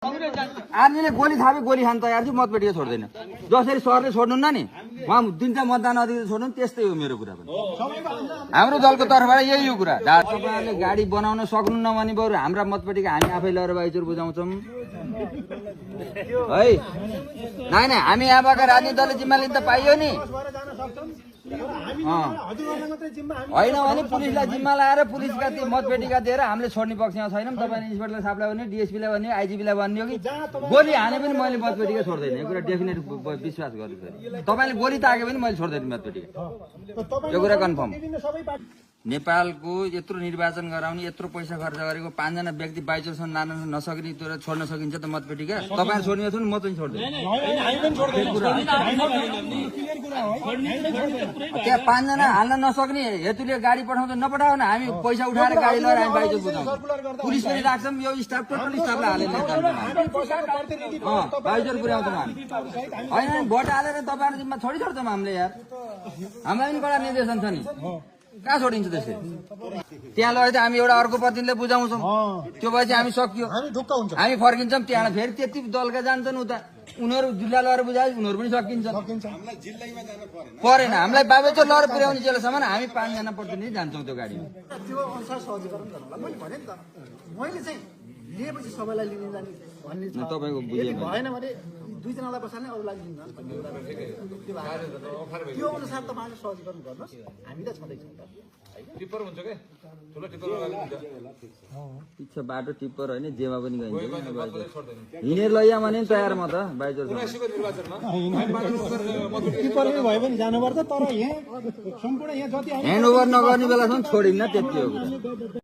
आर्मीले गोली थापे गोली खान तयार चाहिँ मतपेटिका छोड्दैन जसरी सरले छोड्नुहुन्न नि उहाँ दिन्छ मतदान अधिकार छोड्नु त्यस्तै हो मेरो कुरा पनि हाम्रो दलको तर्फबाट यही हो कुरा तपाईहरुले गाडी बनाउन सक्नुहुन्न भने बरु हाम्रा मतपेटिका हामी आफै लगेर बाइचुर बुझाउँछौँ है नाइ हामी यहाँबाट राजनीतिक दलले जिम्मा लिन त पाइयो नि होइन भने पुलिसलाई जिम्मा लाएर पुलिसका ती मतपेटिका दिएर हामीले छोड्ने पक्षमा छैनौँ तपाईले इन्सपेक्टर साहबलाई भन्यो डिएसपीलाई भन्यो आइजिपीलाई भन्यो कि गोली हाने पनि मैले मतपेटिका छोड्दैन यो कुरा डेफिनेट विश्वास गर्नु फेरि तपाईले गोली ताके पनि मैले छोड्दैन मतपेटिका यो कुरा कन्फर्म नेपालको यत्रो निर्वाचन गराउने यत्रो पैसा खर्च गरेको 5 जना व्यक्ति बाइचुरसम्म लान नसक्ने त्यो छोड्न सकिन्छ त मतपेटिका तपाईहरु छोड्ने हो म पनि छोड्दैन त्यहाँ 5 जना हाल्न नसक्ने हेतुले गाडी पठाउँछ नपठाउ न हामी पैसा उठाएर गाडी लिएर हामी बाइचुर बुझाउँछौँ पुलिस पनि राख्छौँ यो स्टाफ टोटल स्टाफलाई हालेर बाइचुर पुर्याउँछौँ हामी होइन भोट हालेर तपाईहरु जिम्मा छोडी छोड्छौँ हामीले यार हामीलाई पनि कडा निर्देशन छ नि कहाँ छोडिन्छ त्यसरी त्यहाँ लगेर हामी एउटा अर्को प्रतिनिधिले बुझाउँछौँ त्यो भएपछि हामी सकियो हामी फर्किन्छौँ त्यहाँ फेरि त्यति दलका जान्छन् उता उनीहरू जिल्ला लगेर बुझाए उनीहरू पनि सकिन्छ परेन हामीलाई बाबेचोर लगेर पुर्याउने जेलसम्म हामी 5 जना प्रतिनिधि जान्छौँ त्यो गाडीमा त्यो अनुसार सहजीकरण गर्नला मैले भने नि त मैले चाहिँ लिएपछि सबैलाई लिने जाने भन्ने छ तपाईको बुझेन भएन भने 2 जनालाई बसाल्ने अरूलाई लिन्न त्यो अनुसार तपाईले सहजीकरण गर्नुस् हामी त छँदैछौँ त टिप्पर हुन्छ के ठुलो टिप्पर हुन्छ पिच्छा बाटो टिप्पर होइन जेमा पनि गइन्छ हिँडेर लैया भने तयार म त बाइजर टिप्परमै भए पनि जानुपर्छ तर यहाँ सम्पूर्ण यहाँ जति ह्यान्ड ओभर नगर्ने बेलासम्म छोडिन्न त्यति हो